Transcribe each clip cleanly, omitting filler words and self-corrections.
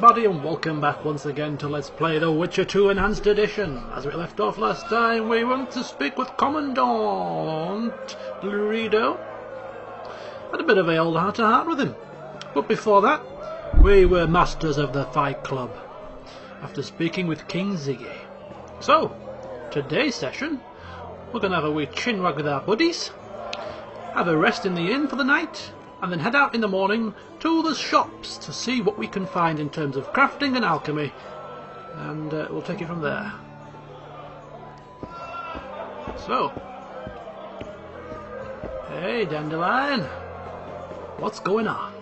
everybody, and welcome back once again to Let's Play The Witcher 2 Enhanced Edition. As we left off last time, we went to speak with Commandant Loredo. Had a bit of a old heart-to-heart with him. But before that, we were masters of the Fight Club, after speaking with King Ziggy. So, today's session, we're going to have a wee chinwag with our buddies, have a rest in the inn for the night, and then head out in the morning to the shops to see what we can find in terms of crafting and alchemy, and we'll take it from there. So, hey Dandelion, what's going on?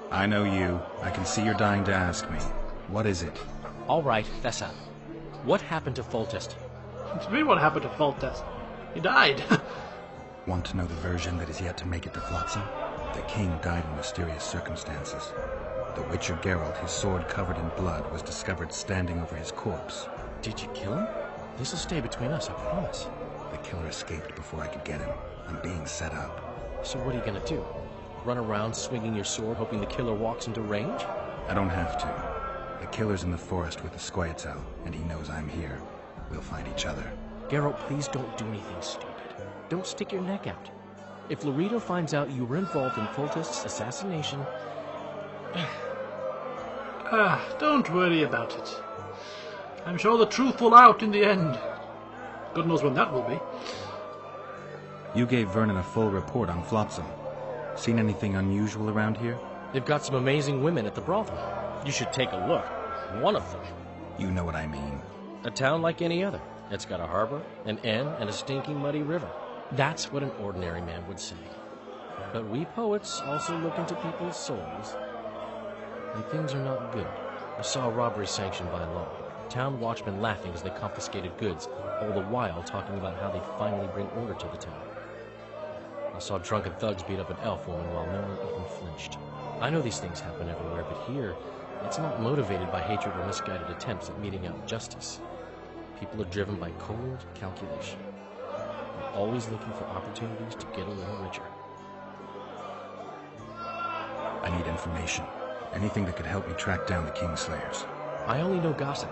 I know you. I can see you're dying to ask me. What is it? All right, Thessa. What happened to Foltest? To me, what happened to Foltest? He died. Want to know the version that is yet to make it to Flotsam? The king died in mysterious circumstances. The Witcher Geralt, his sword covered in blood, was discovered standing over his corpse. Did you kill him? This'll stay between us, I promise. The killer escaped before I could get him. I'm being set up. So what are you gonna do? Run around swinging your sword hoping the killer walks into range? I don't have to. The killer's in the forest with the Squirtle, and he knows I'm here. We'll find each other. Geralt, please don't do anything stupid. Don't stick your neck out. If Loredo finds out you were involved in Foltest's assassination... Don't worry about it. I'm sure the truth will out in the end. God knows when that will be. You gave Vernon a full report on Flotsam. Seen anything unusual around here? They've got some amazing women at the brothel. You should take a look. One of them. You know what I mean. A town like any other. It's got a harbor, an inn, and a stinking muddy river. That's what an ordinary man would say. But we poets also look into people's souls. And things are not good. I saw a robbery sanctioned by law. Town watchmen laughing as they confiscated goods, all the while talking about how they'd finally bring order to the town. I saw drunken thugs beat up an elf woman while no one even flinched. I know these things happen everywhere, but here, it's not motivated by hatred or misguided attempts at meting out justice. People are driven by cold calculation. They're always looking for opportunities to get a little richer. I need information. Anything that could help me track down the Kingslayers. I only know gossip.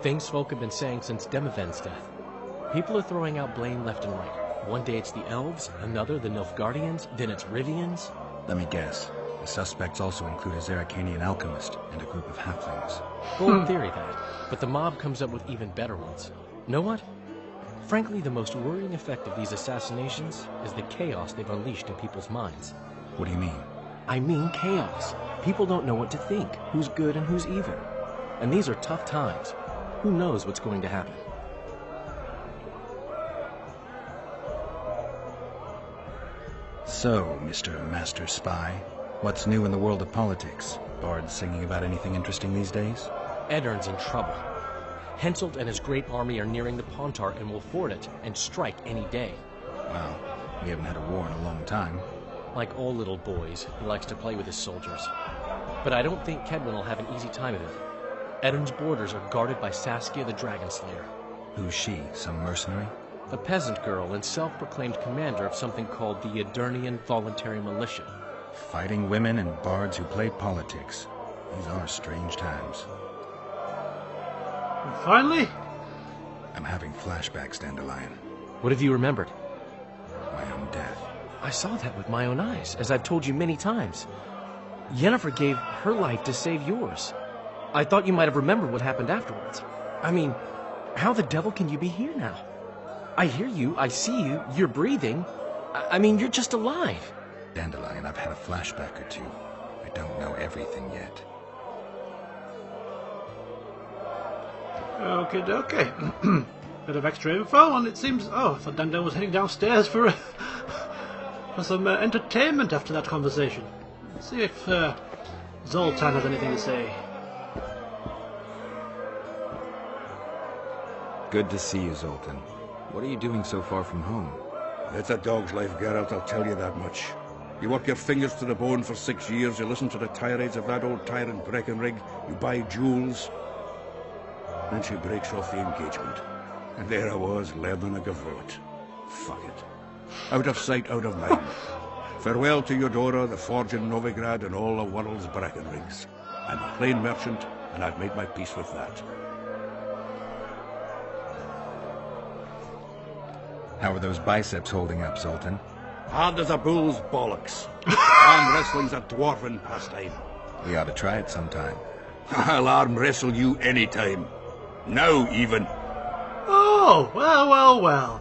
Things folk have been saying since Demiven's death. People are throwing out blame left and right. One day it's the elves, another the Nilfgaardians, then it's Rivians. Let me guess. The suspects also include a Zerrikanian alchemist and a group of halflings. Bold theory, that. But the mob comes up with even better ones. Know what? Frankly, the most worrying effect of these assassinations is the chaos they've unleashed in people's minds. What do you mean? I mean chaos. People don't know what to think, who's good and who's evil. And these are tough times. Who knows what's going to happen? So, Mr. Master Spy, what's new in the world of politics? Bards singing about anything interesting these days? Eddern's in trouble. Henselt and his great army are nearing the Pontar and will ford it and strike any day. Wow, we haven't had a war in a long time. Like all little boys, he likes to play with his soldiers. But I don't think Kedwin will have an easy time of it. Eddern's borders are guarded by Saskia the Dragon Slayer. Who's she? Some mercenary? A peasant girl and self-proclaimed commander of something called the Edirnian Voluntary Militia. Fighting women and bards who play politics. These are strange times. And finally? I'm having flashbacks, Dandelion. What have you remembered? My own death. I saw that with my own eyes, as I've told you many times. Yennefer gave her life to save yours. I thought you might have remembered what happened afterwards. I mean, how the devil can you be here now? I hear you, I see you, you're breathing. I mean, you're just alive. Dandelion, I've had a flashback or two. I don't know everything yet. Okay. Bit of extra info, and it seems... Oh, I thought Dandelion was heading downstairs for some entertainment after that conversation. Let's see if Zoltan has anything to say. Good to see you, Zoltan. What are you doing so far from home? It's a dog's life, Geralt, I'll tell you that much. You work your fingers to the bone for 6 years, you listen to the tirades of that old tyrant Breckenrig, you buy jewels, then she breaks off the engagement. And there I was, learning a gavotte. Fuck it. Out of sight, out of mind. Farewell to Eudora, the forge in Novigrad, and all the world's Breckenrigs. I'm a plain merchant, and I've made my peace with that. How are those biceps holding up, Zoltan? Hard as a bull's bollocks. Arm wrestling's a dwarven pastime. We ought to try it sometime. I'll arm wrestle you anytime. Now, even. Oh, well, well, well.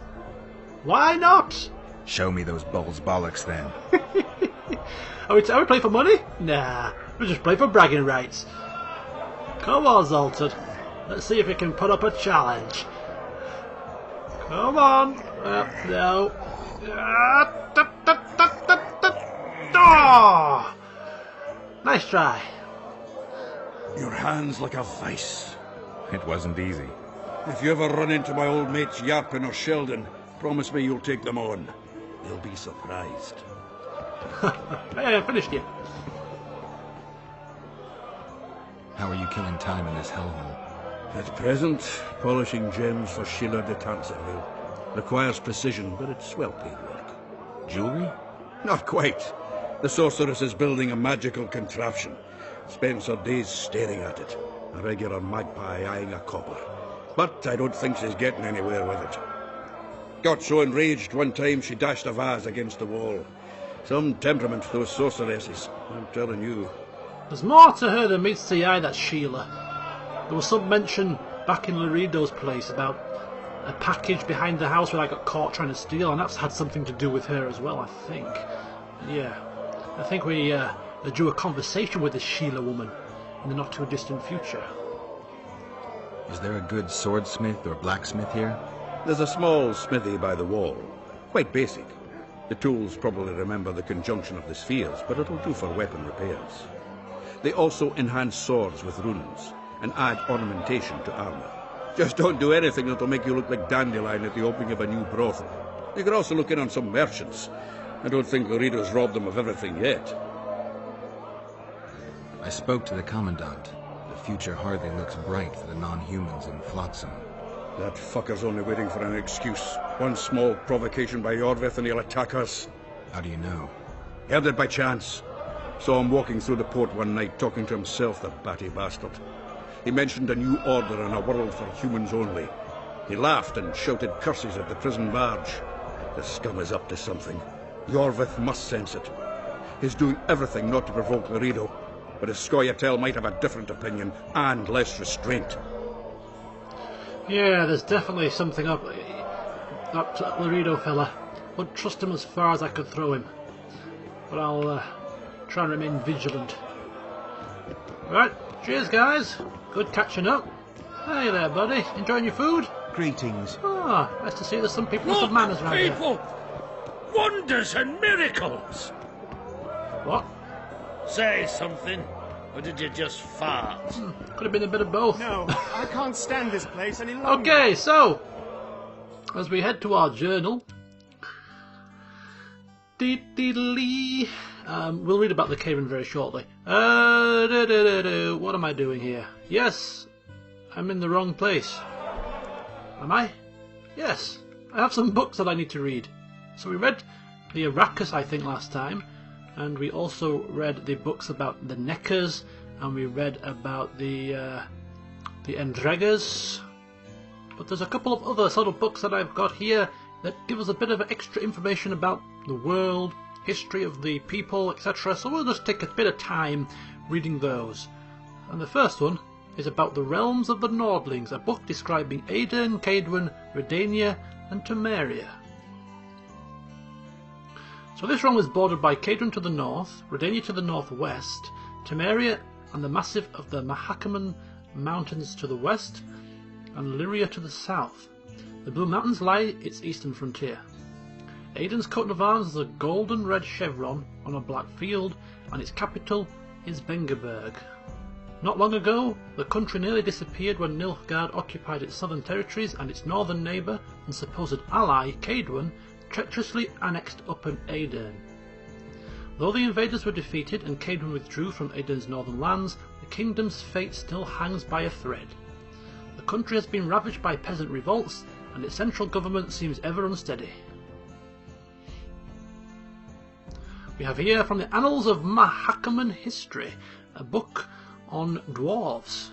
Why not? Show me those bull's bollocks, then. Are we playing for money? Nah, we just play for bragging rights. Come on, Zoltan. Let's see if we can put up a challenge. Come on. No. Oh! Nice try. Your hand's like a vice. It wasn't easy. If you ever run into my old mates Yarpin or Sheldon, promise me you'll take them on. They'll be surprised. Hey, I finished you. How are you killing time in this hellhole? At present, polishing gems for Sheila de Tanserville. Requires precision, but it's well-paid work. Jewelry? Not quite. The sorceress is building a magical contraption. Spends her days staring at it. A regular magpie eyeing a copper. But I don't think she's getting anywhere with it. Got so enraged one time she dashed a vase against the wall. Some temperament, those sorceresses. I'm telling you. There's more to her than meets the eye, that Sheila. There was some mention back in Laredo's place about a package behind the house where I got caught trying to steal, and that's had something to do with her as well, I think. Yeah. I think we drew a conversation with this Sheila woman in the not-too-distant future. Is there a good swordsmith or blacksmith here? There's a small smithy by the wall. Quite basic. The tools probably remember the conjunction of the spheres, but it'll do for weapon repairs. They also enhance swords with runes and add ornamentation to armor. Just don't do anything that'll make you look like Dandelion at the opening of a new brothel. You could also look in on some merchants. I don't think Laredo's robbed them of everything yet. I spoke to the Commandant. The future hardly looks bright for the non-humans in Flotsam. That fucker's only waiting for an excuse. One small provocation by Yorvith and he'll attack us. How do you know? Heard it by chance. Saw him walking through the port one night, talking to himself, the batty bastard. He mentioned a new order and a world for humans only. He laughed and shouted curses at the prison barge. The scum is up to something. Yorvith must sense it. He's doing everything not to provoke Laredo, but his Scoia'tael might have a different opinion and less restraint. Yeah, there's definitely something up that Laredo fella. Wouldn't trust him as far as I could throw him. But I'll try and remain vigilant. Right, cheers guys. Good catching up. Hey there, buddy. Enjoying your food? Greetings. Ah, nice to see there's some people with some manners around here. People! Wonders and miracles! What? Say something, or did you just fart? Could have been a bit of both. No, I can't stand this place any longer. Okay, so as we head to our journal, we'll read about the Caven very shortly. What am I doing here? Yes, I'm in the wrong place. Am I? Yes, I have some books that I need to read. So we read the Arrakis, I think, last time, and we also read the books about the Neckers, and we read about the Endreggers. But there's a couple of other sort of books that I've got here that give us a bit of extra information about the world, history of the people, etc. So we'll just take a bit of time reading those. And the first one is about the realms of the Nordlings, a book describing Aedirn, Kaedwen, Redania, and Temeria. So this realm was bordered by Kaedwen to the north, Redania to the northwest, Temeria and the massif of the Mahakaman Mountains to the west, and Lyria to the south. The Blue Mountains lie its eastern frontier. Aedirn's coat of arms is a golden red chevron on a black field, and its capital is Vengerberg. Not long ago, the country nearly disappeared when Nilfgaard occupied its southern territories, and its northern neighbour and supposed ally, Kaedwen, treacherously annexed Upper Aedirn. Though the invaders were defeated and Kaedwen withdrew from Aedirn's northern lands, the kingdom's fate still hangs by a thread. The country has been ravaged by peasant revolts, and its central government seems ever unsteady. We have here from the Annals of Mahakaman History, a book on dwarves.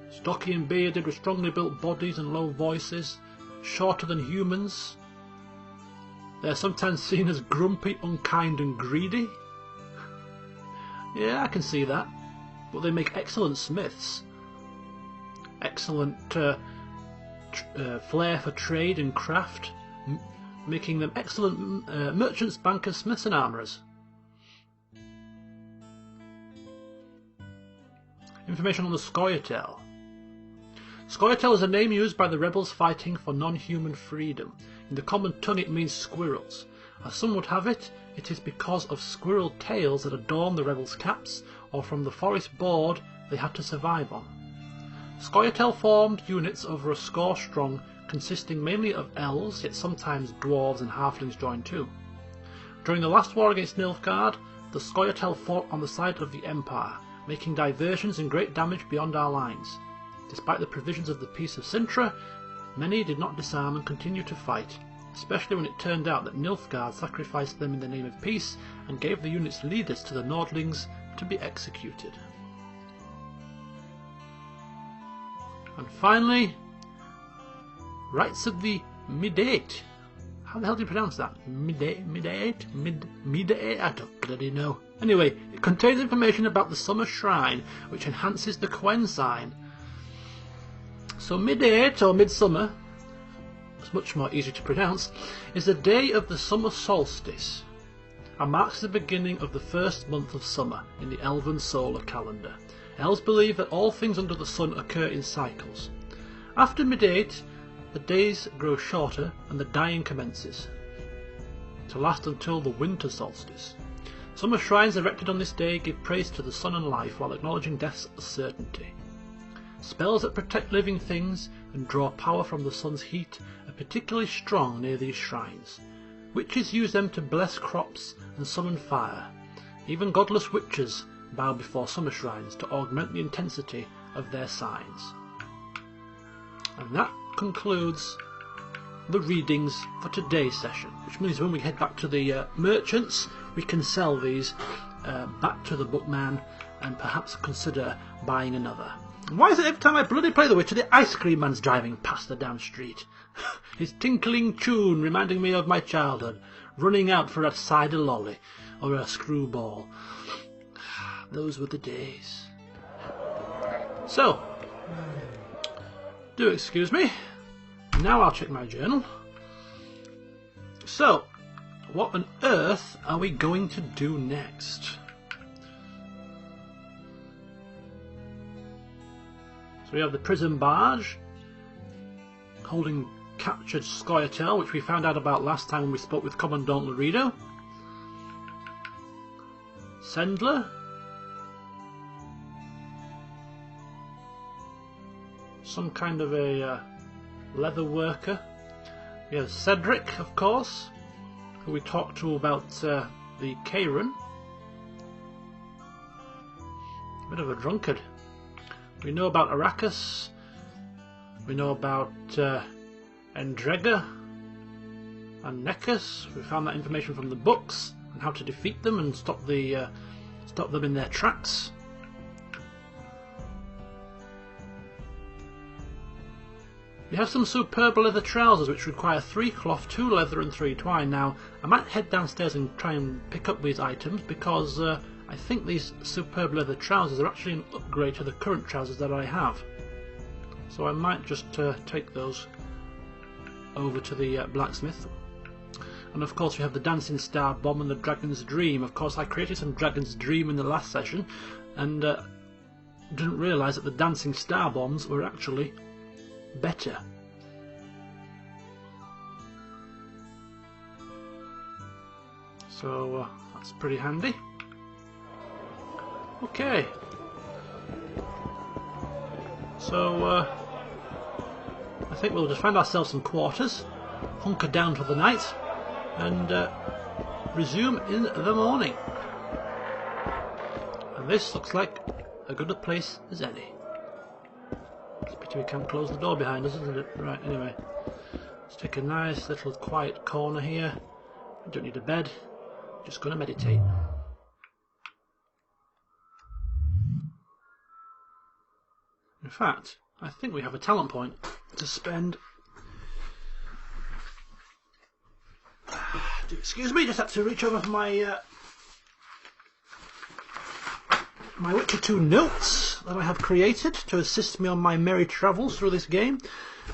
Stocky and bearded with strongly built bodies and low voices, shorter than humans. They are sometimes seen as grumpy, unkind and greedy. Yeah, I can see that. But they make excellent smiths. Excellent flair for trade and craft, making them excellent merchants, bankers, smiths and armourers. Information on the Scoia'tael. Scoia'tael is a name used by the rebels fighting for non-human freedom. In the common tongue it means squirrels. As some would have it, it is because of squirrel tails that adorn the rebels' caps, or from the forest board they had to survive on. Scoia'tael formed units over a score strong, consisting mainly of elves, yet sometimes dwarves and halflings joined too. During the last war against Nilfgaard, the Scoia'tael fought on the side of the Empire, making diversions and great damage beyond our lines. Despite the provisions of the Peace of Cintra, many did not disarm and continued to fight, especially when it turned out that Nilfgaard sacrificed them in the name of peace and gave the unit's leaders to the Nordlings to be executed. And finally, Rights of the Midate. How the hell do you pronounce that? Midate? I don't bloody know. Anyway, it contains information about the Summer Shrine, which enhances the Quen sign. So Midate, or Midsummer, it's much more easy to pronounce, is the day of the summer solstice, and marks the beginning of the first month of summer in the Elven solar calendar. Elves believe that all things under the sun occur in cycles. After Midate, the days grow shorter and the dying commences, to last until the winter solstice. Summer shrines erected on this day give praise to the sun and life while acknowledging death's certainty. Spells that protect living things and draw power from the sun's heat are particularly strong near these shrines. Witches use them to bless crops and summon fire. Even godless witches bow before summer shrines to augment the intensity of their signs. And that concludes the readings for today's session, which means when we head back to the merchants, we can sell these back to the bookman and perhaps consider buying another. And why is it every time I bloody play The Witcher, the ice cream man's driving past the damn street? His tinkling tune reminding me of my childhood, running out for a cider lolly or a screwball. Those were the days. So, do excuse me. Now I'll check my journal. So, what on earth are we going to do next? So we have the prison barge holding captured Scoia'tael, which we found out about last time when we spoke with Commandant Loredo. Sendler. Some kind of a leather worker. We have Cedric, of course, who we talked to about the Kayran. A bit of a drunkard. We know about Arrakis. We know about Endrega and Nekus. We found that information from the books and how to defeat them and stop them in their tracks. We have some superb leather trousers which require 3 cloth, 2 leather and 3 twine. Now, I might head downstairs and try and pick up these items because I think these superb leather trousers are actually an upgrade to the current trousers that I have. So I might just take those over to the blacksmith. And of course we have the Dancing Star Bomb and the Dragon's Dream. Of course I created some Dragon's Dream in the last session and didn't realise that the Dancing Star Bombs were actually better. So that's pretty handy. Okay. So I think we'll just find ourselves some quarters, hunker down for the night, and resume in the morning. And this looks like as good a place as any. It's a pity we can't close the door behind us, isn't it? Right, anyway. Let's take a nice little quiet corner here. We don't need a bed. Just going to meditate. In fact, I think we have a talent point to spend. Excuse me, just had to reach over for my my Witcher 2 notes that I have created to assist me on my merry travels through this game,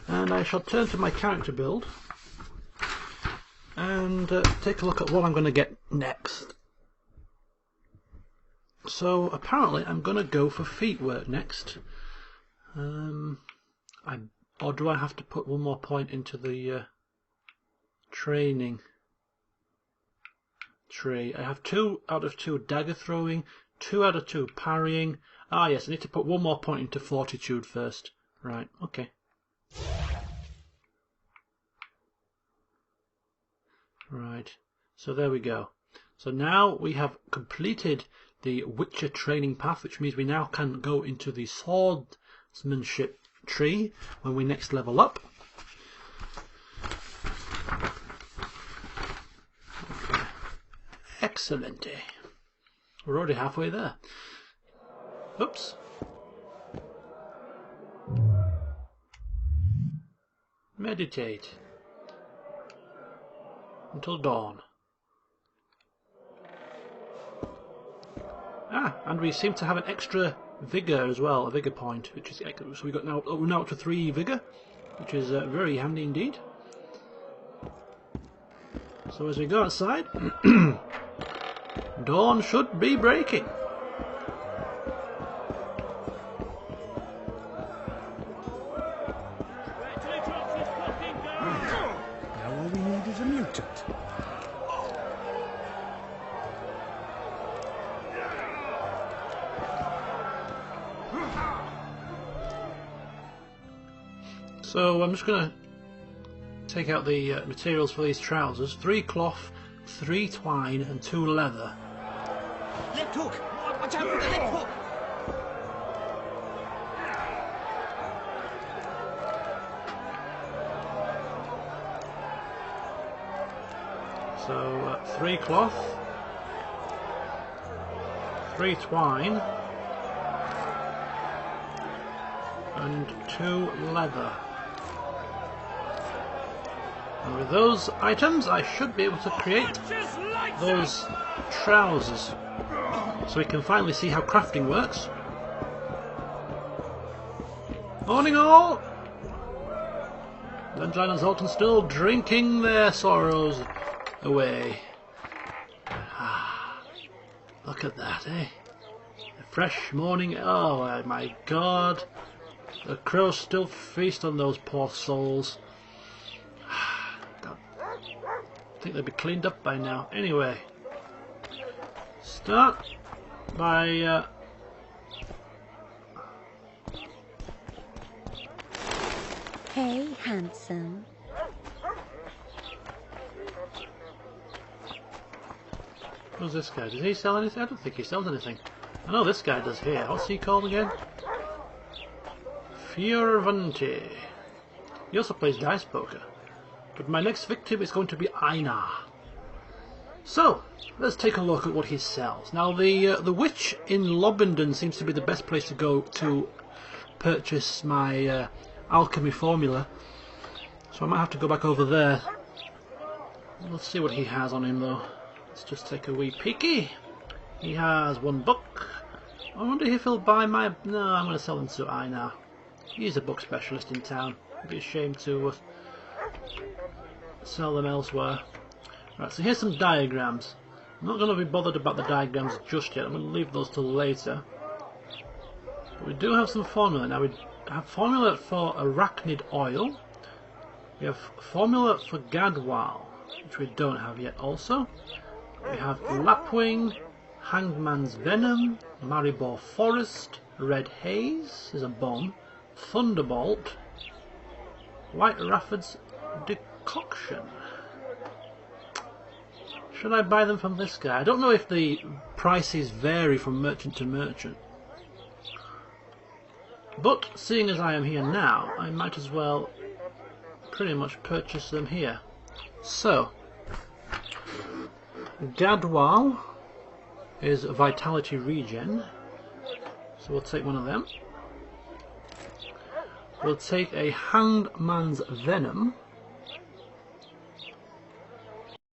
and I shall turn to my character build and take a look at what I'm going to get next. So apparently I'm going to go for feet work next. Or do I have to put one more point into the training tree? I have 2 out of 2 dagger throwing, 2 out of 2 parrying. Ah yes, I need to put one more point into fortitude first. Right, okay. Right, so there we go. So now we have completed the Witcher training path, which means we now can go into the swordsmanship tree when we next level up. Okay. Excellent. We're already halfway there. Oops. Meditate until dawn. Ah, and we seem to have an extra vigor as well, a vigor point, which is excellent. So we're now up to 3 vigor, which is very handy indeed. So as we go outside, dawn should be breaking. Now all we need is a mutant. So I'm just going to take out the materials for these trousers. 3 cloth, 3 twine and 2 leather. Left hook! Watch out for the left hook! So 3 cloth, 3 twine and 2 leather. And with those items I should be able to create those trousers, so we can finally see how crafting works. Morning all! Dungeon and Zoltan still drinking their sorrows away. Ah, look at that, eh? A fresh morning. Oh my god. The crows still feast on those poor souls. I think they'd be cleaned up by now. Anyway, start by Hey, handsome. who's this guy? Does he sell anything? I don't think he sells anything. I know this guy does here. What's he called again? Fioravanti. He also plays dice poker. But my next victim is going to be Einar. So, let's take a look at what he sells. Now, the witch in Lobendon seems to be the best place to go to purchase my alchemy formula. So I might have to go back over there. Let's see what he has on him, though. Let's just take a wee peeky. He has 1 book. I wonder if he'll buy my... No, I'm going to sell them to Einar. He's a book specialist in town. It'd be a shame to sell them elsewhere. Right, so here's some diagrams. I'm not going to be bothered about the diagrams just yet. I'm going to leave those till later. But we do have some formula. Now we have formula for arachnid oil. We have formula for Gadwal, which we don't have yet also. We have Lapwing, Hangman's Venom, Maribor Forest, Red Haze is a bomb, Thunderbolt, White Rafford's Decoction. Should I buy them from this guy? I don't know if the prices vary from merchant to merchant. But seeing as I am here now, I might as well pretty much purchase them here. So, Gadwal is Vitality Regen, so we'll take one of them. We'll take a Hanged Man's Venom,